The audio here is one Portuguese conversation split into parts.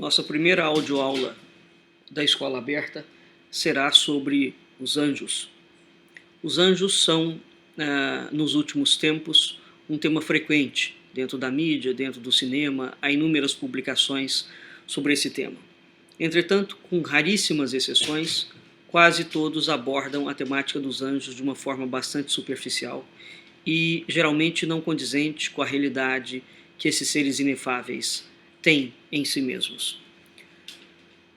Nossa primeira audioaula da Escola Aberta será sobre os anjos. Os anjos são, nos últimos tempos, um tema frequente dentro da mídia, dentro do cinema. Há inúmeras publicações sobre esse tema. Entretanto, com raríssimas exceções, quase todos abordam a temática dos anjos de uma forma bastante superficial e geralmente não condizente com a realidade que esses seres inefáveis têm em si mesmos.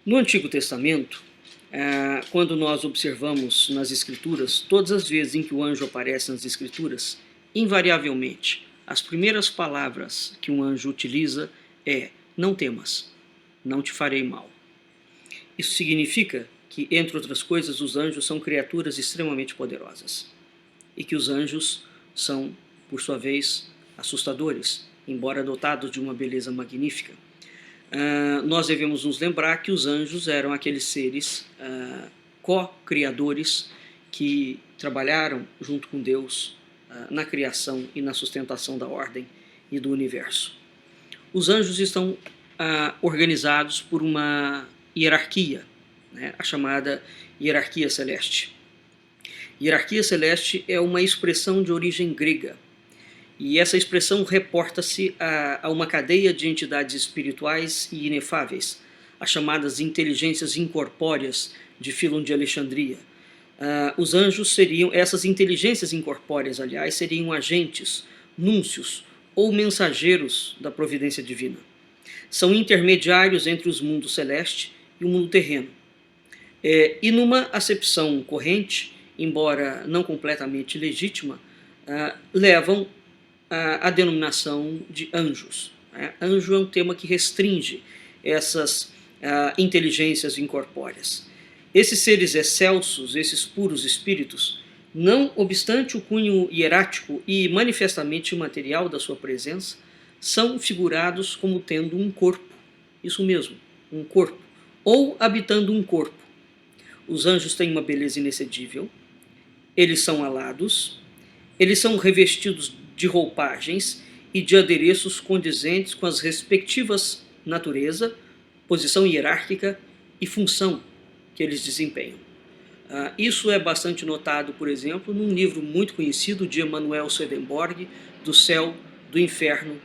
No Antigo Testamento, quando nós observamos nas Escrituras, todas as vezes em que o anjo aparece nas Escrituras, invariavelmente, as primeiras palavras que um anjo utiliza é: não temas, não te farei mal. Isso significa que, entre outras coisas, os anjos são criaturas extremamente poderosas e que os anjos são, por sua vez, assustadores, embora dotados de uma beleza magnífica. Nós devemos nos lembrar que os anjos eram aqueles seres co-criadores que trabalharam junto com Deus na criação e na sustentação da ordem e do universo. Os anjos estão organizados por uma hierarquia, né, a chamada hierarquia celeste. Hierarquia celeste é uma expressão de origem grega, e essa expressão reporta-se a uma cadeia de entidades espirituais e inefáveis, as chamadas inteligências incorpóreas de Fílon de Alexandria. Os anjos seriam, essas inteligências incorpóreas, aliás, seriam agentes, núncios ou mensageiros da providência divina. São intermediários entre os mundos celeste e o mundo terreno. E numa acepção corrente, embora não completamente legítima, levam a denominação de anjos. Anjo é um tema que restringe essas inteligências incorpóreas. Esses seres excelsos, esses puros espíritos, não obstante o cunho hierático e manifestamente imaterial da sua presença, são figurados como tendo um corpo, isso mesmo, um corpo, ou habitando um corpo. Os anjos têm uma beleza inexcedível, eles são alados, eles são revestidos de roupagens e de adereços condizentes com as respectivas natureza, posição hierárquica e função que eles desempenham. Isso é bastante notado, por exemplo, num livro muito conhecido de Emanuel Swedenborg, Do Céu, do Inferno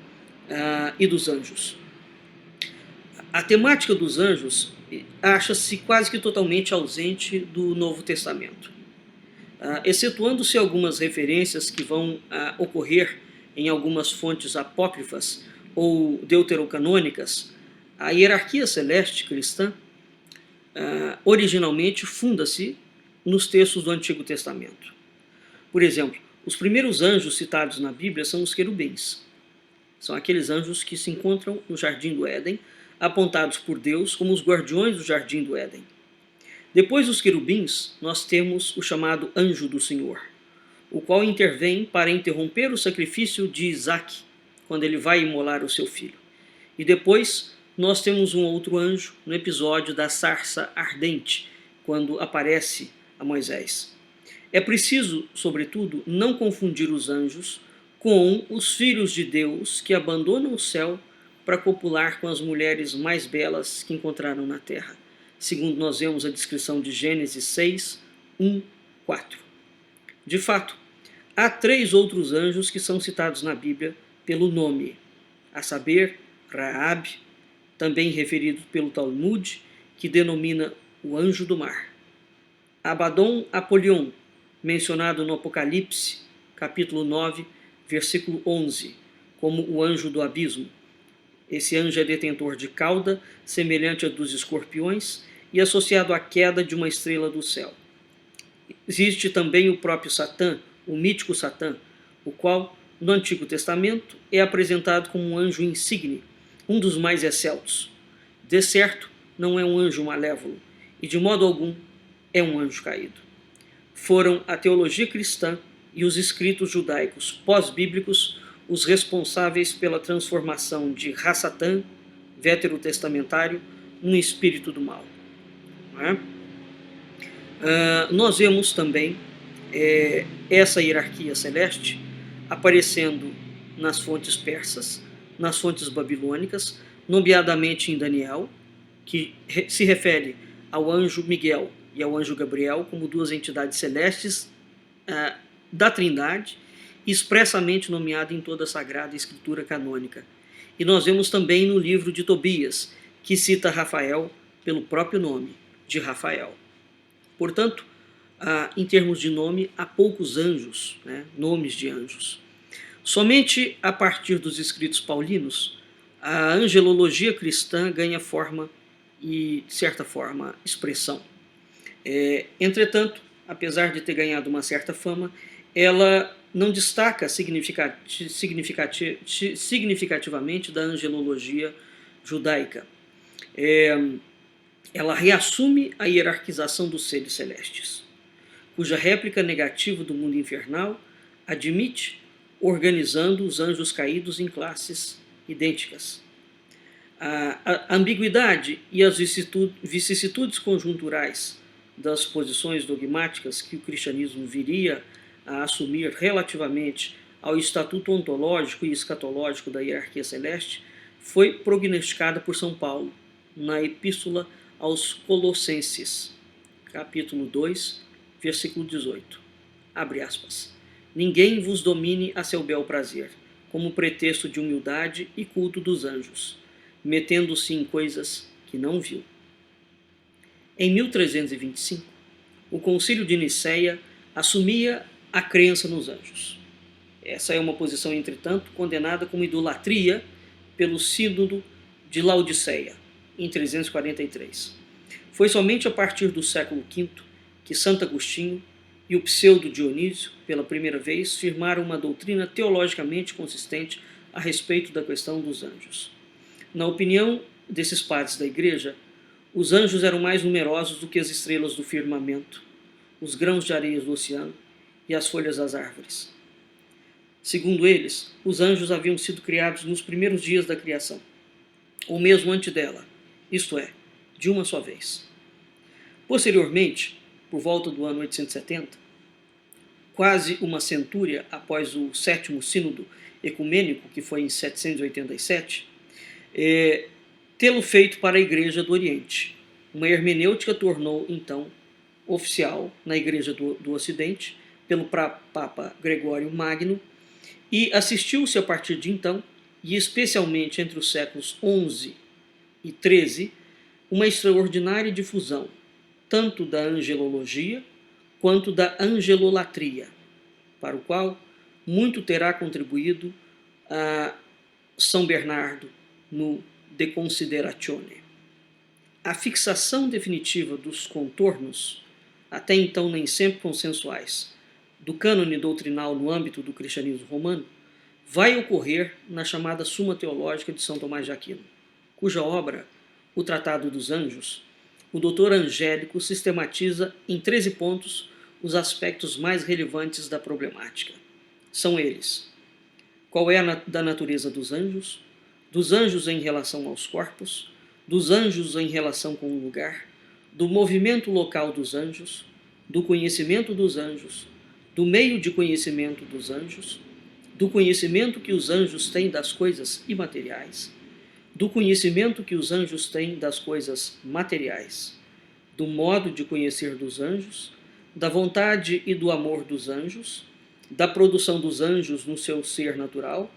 e dos Anjos. A temática dos anjos acha-se quase que totalmente ausente do Novo Testamento. Excetuando-se algumas referências que vão ocorrer em algumas fontes apócrifas ou deuterocanônicas, a hierarquia celeste cristã originalmente funda-se nos textos do Antigo Testamento. Por exemplo, os primeiros anjos citados na Bíblia são os querubins. São aqueles anjos que se encontram no Jardim do Éden, apontados por Deus como os guardiões do Jardim do Éden. Depois dos querubins, nós temos o chamado anjo do Senhor, o qual intervém para interromper o sacrifício de Isaac, quando ele vai imolar o seu filho. E depois nós temos um outro anjo no episódio da sarça ardente, quando aparece a Moisés. É preciso, sobretudo, não confundir os anjos com os filhos de Deus que abandonam o céu para copular com as mulheres mais belas que encontraram na terra, segundo nós vemos a descrição de Gênesis 6, 1, 4. De fato, há 3 outros anjos que são citados na Bíblia pelo nome, a saber, Raab, também referido pelo Talmud, que denomina o anjo do mar. Abaddon Apolion, mencionado no Apocalipse, capítulo 9, versículo 11, como o anjo do abismo. Esse anjo é detentor de cauda, semelhante à dos escorpiões, e associado à queda de uma estrela do céu. Existe também o próprio Satã, o mítico Satã, o qual, no Antigo Testamento, é apresentado como um anjo insigne, um dos mais excelsos. De certo, não é um anjo malévolo, e de modo algum é um anjo caído. Foram a teologia cristã e os escritos judaicos pós-bíblicos os responsáveis pela transformação de Ra-Satã, veterotestamentário, num espírito do mal. Nós vemos também essa hierarquia celeste aparecendo nas fontes persas, nas fontes babilônicas, nomeadamente em Daniel, que se refere ao anjo Miguel e ao anjo Gabriel como duas entidades celestes da Trindade, expressamente nomeada em toda a Sagrada Escritura canônica. E nós vemos também no livro de Tobias, que cita Rafael pelo próprio nome, de Rafael. Portanto, em termos de nome, há poucos anjos, né, nomes de anjos. Somente a partir dos escritos paulinos, a angelologia cristã ganha forma e, de certa forma, expressão. Entretanto, apesar de ter ganhado uma certa fama, ela não destaca significativamente da angelologia judaica. Ela reassume a hierarquização dos seres celestes, cuja réplica negativa do mundo infernal admite organizando os anjos caídos em classes idênticas. A ambiguidade e as vicissitudes conjunturais das posições dogmáticas que o cristianismo viria a assumir relativamente ao estatuto ontológico e escatológico da hierarquia celeste foi prognosticada por São Paulo na Epístola aos Colossenses, capítulo 2, versículo 18. Abre aspas. Ninguém vos domine a seu bel prazer, como pretexto de humildade e culto dos anjos, metendo-se em coisas que não viu. Em 1325, o Concílio de Nicéia assumia a crença nos anjos. Essa é uma posição, entretanto, condenada como idolatria pelo Sínodo de Laodiceia, em 343. Foi somente a partir do século V que Santo Agostinho e o pseudo-Dionísio, pela primeira vez, firmaram uma doutrina teologicamente consistente a respeito da questão dos anjos. Na opinião desses padres da Igreja, os anjos eram mais numerosos do que as estrelas do firmamento, os grãos de areia do oceano e as folhas das árvores. Segundo eles, os anjos haviam sido criados nos primeiros dias da criação, ou mesmo antes dela, isto é, de uma só vez. Posteriormente, por volta do ano 870, quase uma centúria após o sétimo sínodo ecumênico, que foi em 787, tê-lo feito para a Igreja do Oriente. Uma hermenêutica tornou, então, oficial na Igreja do Ocidente, pelo Papa Gregório Magno, e assistiu-se a partir de então, e especialmente entre os séculos XI e XIII, uma extraordinária difusão, tanto da angelologia quanto da angelolatria, para o qual muito terá contribuído a São Bernardo no De Consideratione. A fixação definitiva dos contornos, até então nem sempre consensuais, do cânone doutrinal no âmbito do cristianismo romano, vai ocorrer na chamada Suma Teológica de São Tomás de Aquino, cuja obra, o Tratado dos Anjos, o doutor Angélico sistematiza em 13 pontos os aspectos mais relevantes da problemática. São eles: qual é da natureza dos anjos em relação aos corpos, dos anjos em relação com o lugar, do movimento local dos anjos, do conhecimento dos anjos, do meio de conhecimento dos anjos, do conhecimento que os anjos têm das coisas imateriais, do conhecimento que os anjos têm das coisas materiais, do modo de conhecer dos anjos, da vontade e do amor dos anjos, da produção dos anjos no seu ser natural,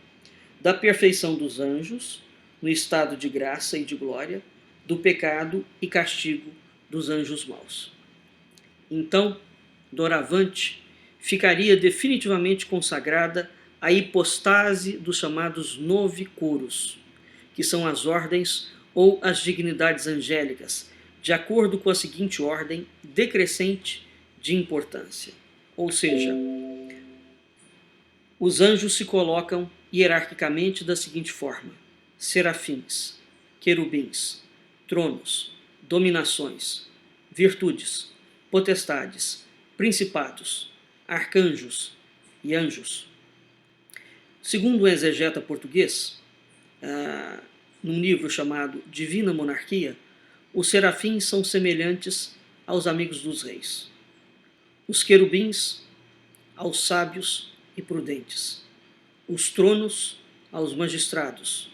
da perfeição dos anjos, no estado de graça e de glória, do pecado e castigo dos anjos maus. Então, doravante, ficaria definitivamente consagrada a hipostase dos chamados novicoros, que são as ordens ou as dignidades angélicas, de acordo com a seguinte ordem decrescente de importância. Ou seja, os anjos se colocam hierarquicamente da seguinte forma: serafins, querubins, tronos, dominações, virtudes, potestades, principados, arcanjos e anjos. Segundo o exegeta português, num livro chamado Divina Monarquia, os serafins são semelhantes aos amigos dos reis, os querubins aos sábios e prudentes, os tronos aos magistrados,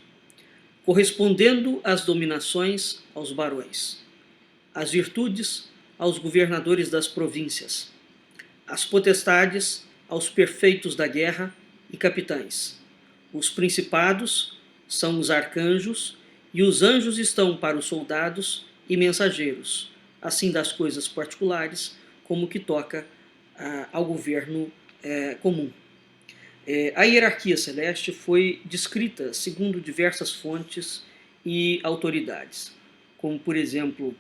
correspondendo às dominações aos barões, as virtudes aos governadores das províncias, as potestades aos perfeitos da guerra e capitães. Os principados são os arcanjos, e os anjos estão para os soldados e mensageiros, assim das coisas particulares como que toca ao governo comum. A hierarquia celeste foi descrita segundo diversas fontes e autoridades, como, por exemplo,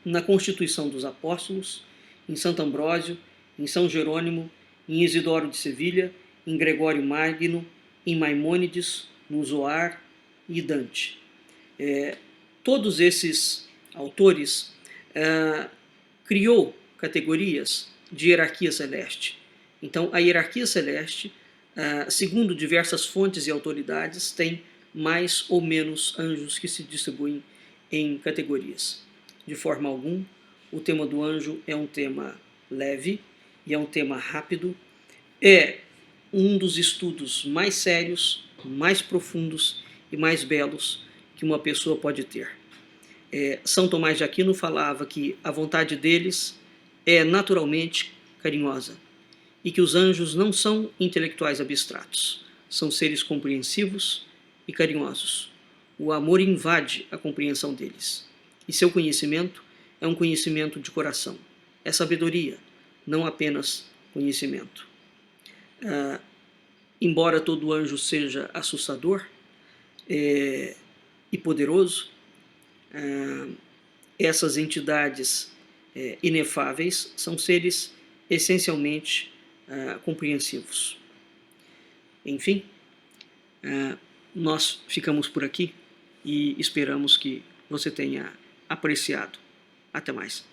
na Constituição dos Apóstolos, em Santo Ambrósio, em São Jerônimo, em Isidoro de Sevilha, em Gregório Magno, em Maimônides, no Zoar e Dante. Todos esses autores criou categorias de hierarquia celeste. Então, a hierarquia celeste, segundo diversas fontes e autoridades, tem mais ou menos anjos que se distribuem em categorias. De forma alguma, o tema do anjo é um tema leve e é um tema rápido. É um dos estudos mais sérios, mais profundos e mais belos que uma pessoa pode ter. São Tomás de Aquino falava que a vontade deles é naturalmente carinhosa e que os anjos não são intelectuais abstratos, são seres compreensivos e carinhosos. O amor invade a compreensão deles e seu conhecimento é um conhecimento de coração. É sabedoria, não apenas conhecimento. Embora todo anjo seja assustador e poderoso, essas entidades inefáveis são seres essencialmente compreensivos. Enfim, nós ficamos por aqui e esperamos que você tenha apreciado. Até mais.